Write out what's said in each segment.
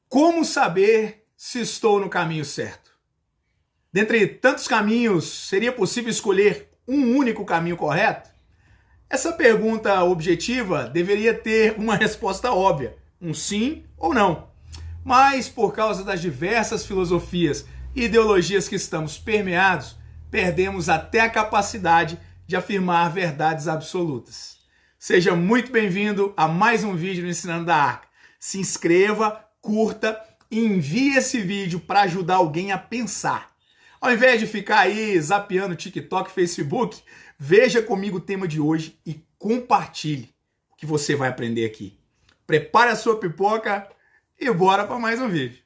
Como saber se estou no caminho certo? Dentre tantos caminhos, seria possível escolher um único caminho correto? Essa pergunta objetiva deveria ter uma resposta óbvia, um sim ou não. Mas, por causa das diversas filosofias e ideologias que estamos permeados, perdemos até a capacidade de afirmar verdades absolutas. Seja muito bem-vindo a mais um vídeo do Ensinando da Arca. Se inscreva, curta e envie esse vídeo para ajudar alguém a pensar. Ao invés de ficar aí zapeando TikTok, Facebook, veja comigo o tema de hoje e compartilhe o que você vai aprender aqui. Prepare a sua pipoca e bora para mais um vídeo.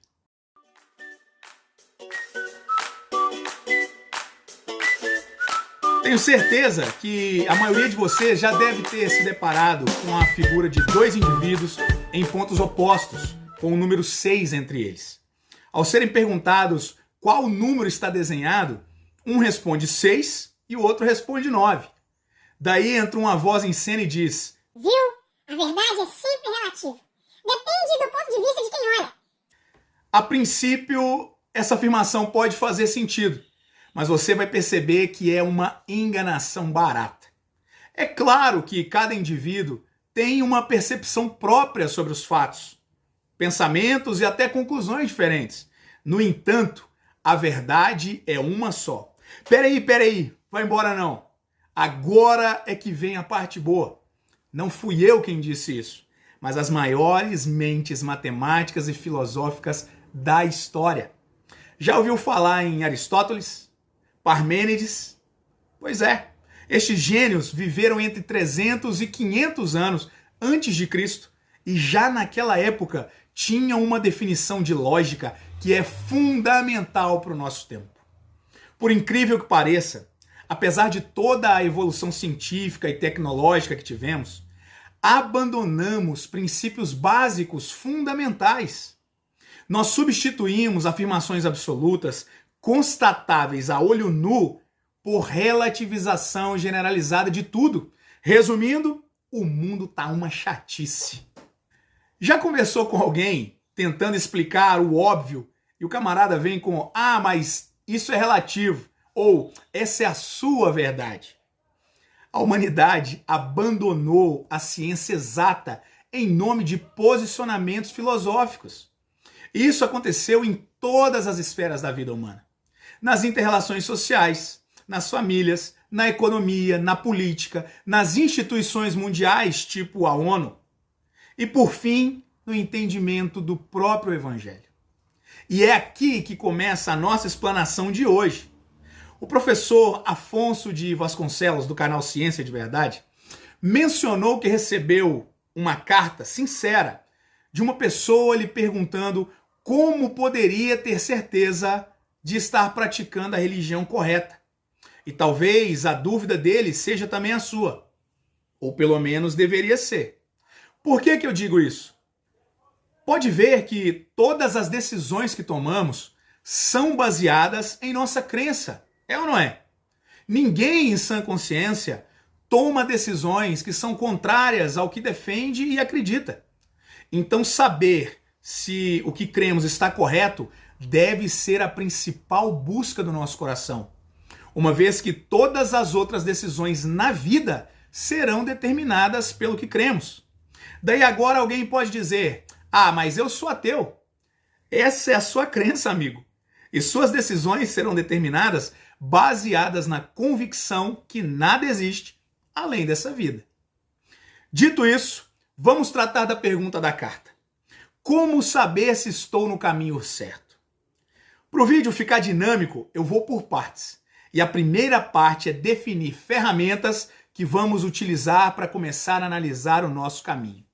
Tenho certeza que a maioria de vocês já deve ter se deparado com a figura de dois indivíduos em pontos opostos, com o número 6 entre eles. Ao serem perguntados qual número está desenhado, um responde 6 e o outro responde 9. Daí entra uma voz em cena e diz: Viu? A verdade é sempre relativa. Depende do ponto de vista de quem olha. A princípio, essa afirmação pode fazer sentido, mas você vai perceber que é uma enganação barata. É claro que cada indivíduo tem uma percepção própria sobre os fatos, pensamentos e até conclusões diferentes. No entanto, a verdade é uma só. Peraí, vai embora não. Agora é que vem a parte boa. Não fui eu quem disse isso, mas as maiores mentes matemáticas e filosóficas da história. Já ouviu falar em Aristóteles? Parmênides? Pois é, estes gênios viveram entre 300 e 500 anos antes de Cristo e já naquela época tinham uma definição de lógica que é fundamental para o nosso tempo. Por incrível que pareça, apesar de toda a evolução científica e tecnológica que tivemos, abandonamos princípios básicos fundamentais. Nós substituímos afirmações absolutas, constatáveis a olho nu, por relativização generalizada de tudo. Resumindo, o mundo tá uma chatice. Já conversou com alguém tentando explicar o óbvio e o camarada vem com mas isso é relativo ou essa é a sua verdade? A humanidade abandonou a ciência exata em nome de posicionamentos filosóficos. Isso aconteceu em todas as esferas da vida humana. Nas inter-relações sociais, nas famílias, na economia, na política, nas instituições mundiais, tipo a ONU. E, por fim, no entendimento do próprio Evangelho. E é aqui que começa a nossa explanação de hoje. O professor Afonso de Vasconcelos, do canal Ciência de Verdade, mencionou que recebeu uma carta sincera de uma pessoa lhe perguntando como poderia ter certeza de estar praticando a religião correta. E talvez a dúvida dele seja também a sua. Ou pelo menos deveria ser. Por que eu digo isso? Pode ver que todas as decisões que tomamos são baseadas em nossa crença. É ou não é? Ninguém em sã consciência toma decisões que são contrárias ao que defende e acredita. Então saber se o que cremos está correto deve ser a principal busca do nosso coração. Uma vez que todas as outras decisões na vida serão determinadas pelo que cremos. Daí agora alguém pode dizer: mas eu sou ateu. Essa é a sua crença, amigo. E suas decisões serão determinadas baseadas na convicção que nada existe além dessa vida. Dito isso, vamos tratar da pergunta da carta. Como saber se estou no caminho certo? Para o vídeo ficar dinâmico, eu vou por partes. E a primeira parte é definir ferramentas que vamos utilizar para começar a analisar o nosso caminho.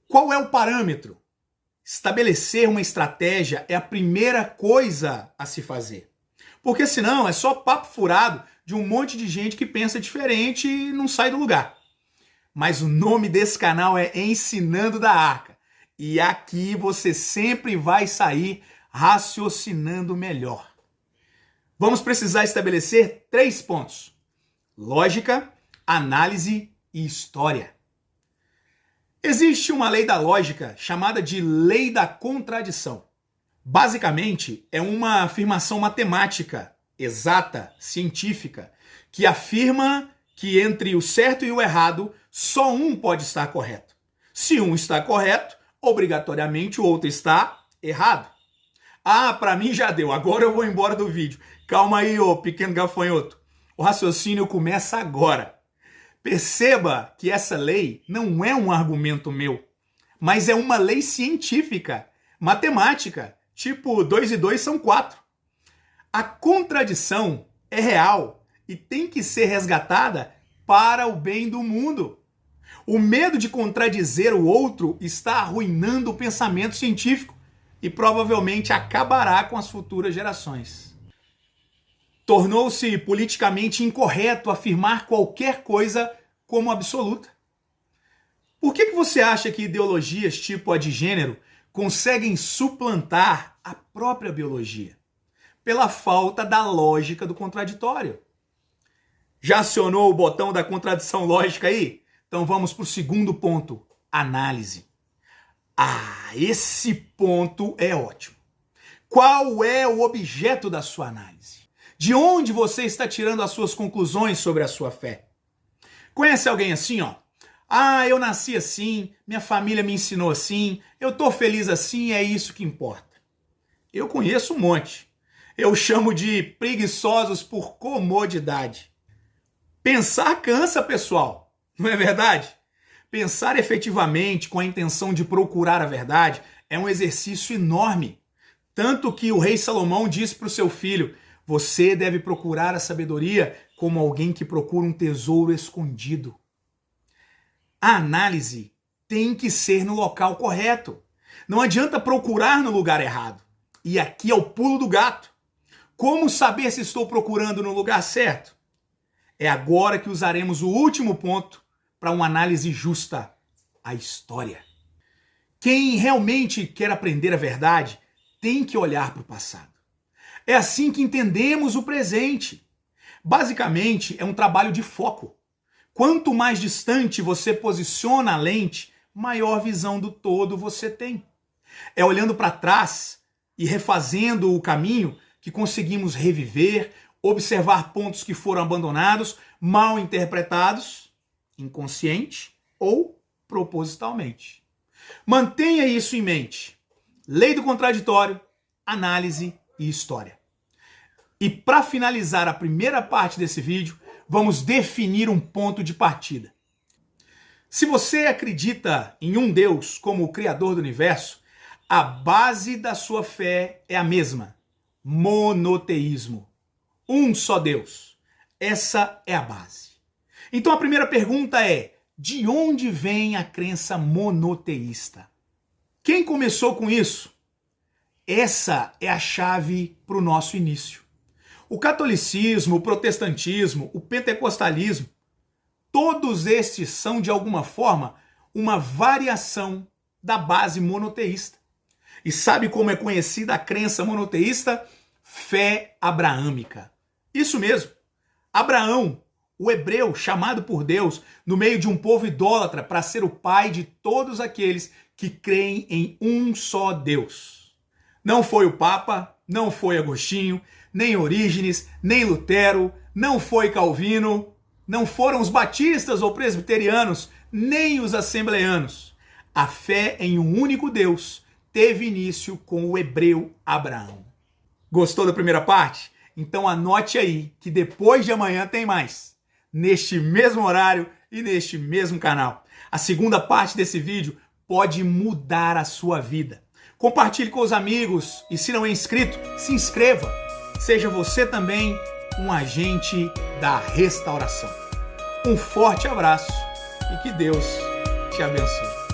Qual é o parâmetro? Estabelecer uma estratégia é a primeira coisa a se fazer. Porque senão é só papo furado de um monte de gente que pensa diferente e não sai do lugar. Mas o nome desse canal é Ensinando da Arca. E aqui você sempre vai sair raciocinando melhor. Vamos precisar estabelecer 3 pontos: lógica, análise e história. Existe uma lei da lógica chamada de lei da contradição. Basicamente, é uma afirmação matemática, exata, científica, que afirma que entre o certo e o errado, só um pode estar correto. Se um está correto, obrigatoriamente o outro está errado. Ah, para mim já deu, agora eu vou embora do vídeo. Calma aí, ô pequeno gafanhoto. O raciocínio começa agora. Perceba que essa lei não é um argumento meu, mas é uma lei científica, matemática, tipo 2 e 2 são 4. A contradição é real e tem que ser resgatada para o bem do mundo. O medo de contradizer o outro está arruinando o pensamento científico e provavelmente acabará com as futuras gerações. Tornou-se politicamente incorreto afirmar qualquer coisa como absoluta. Por que você acha que ideologias tipo a de gênero conseguem suplantar a própria biologia? Pela falta da lógica do contraditório. Já acionou o botão da contradição lógica aí? Então vamos para o segundo ponto, análise. Ah, esse ponto é ótimo. Qual é o objeto da sua análise? De onde você está tirando as suas conclusões sobre a sua fé? Conhece alguém assim, ó? Ah, eu nasci assim, minha família me ensinou assim, eu tô feliz assim, é isso que importa. Eu conheço um monte. Eu chamo de preguiçosos por comodidade. Pensar cansa, pessoal, não é verdade? Pensar efetivamente com a intenção de procurar a verdade é um exercício enorme. Tanto que o rei Salomão disse para o seu filho: você deve procurar a sabedoria como alguém que procura um tesouro escondido. A análise tem que ser no local correto. Não adianta procurar no lugar errado. E aqui é o pulo do gato. Como saber se estou procurando no lugar certo? É agora que usaremos o último ponto para uma análise justa: a história. Quem realmente quer aprender a verdade tem que olhar para o passado. É assim que entendemos o presente. Basicamente, é um trabalho de foco. Quanto mais distante você posiciona a lente, maior visão do todo você tem. É olhando para trás e refazendo o caminho que conseguimos reviver, observar pontos que foram abandonados, mal interpretados, inconsciente ou propositalmente. Mantenha isso em mente. Lei do contraditório, análise e história. E para finalizar a primeira parte desse vídeo, vamos definir um ponto de partida. Se você acredita em um Deus como o Criador do Universo, a base da sua fé é a mesma: monoteísmo. Um só Deus. Essa é a base. Então a primeira pergunta é: de onde vem a crença monoteísta? Quem começou com isso? Essa é a chave para o nosso início. O catolicismo, o protestantismo, o pentecostalismo, todos estes são, de alguma forma, uma variação da base monoteísta. E sabe como é conhecida a crença monoteísta? Fé abraâmica. Isso mesmo. Abraão, o hebreu chamado por Deus no meio de um povo idólatra para ser o pai de todos aqueles que creem em um só Deus. Não foi o Papa, não foi Agostinho, nem Orígenes, nem Lutero, não foi Calvino, não foram os batistas ou presbiterianos, nem os assembleanos. A fé em um único Deus teve início com o hebreu Abraão. Gostou da primeira parte? Então anote aí que depois de amanhã tem mais, neste mesmo horário e neste mesmo canal. A segunda parte desse vídeo pode mudar a sua vida. Compartilhe com os amigos e, se não é inscrito, se inscreva. Seja você também um agente da restauração. Um forte abraço e que Deus te abençoe.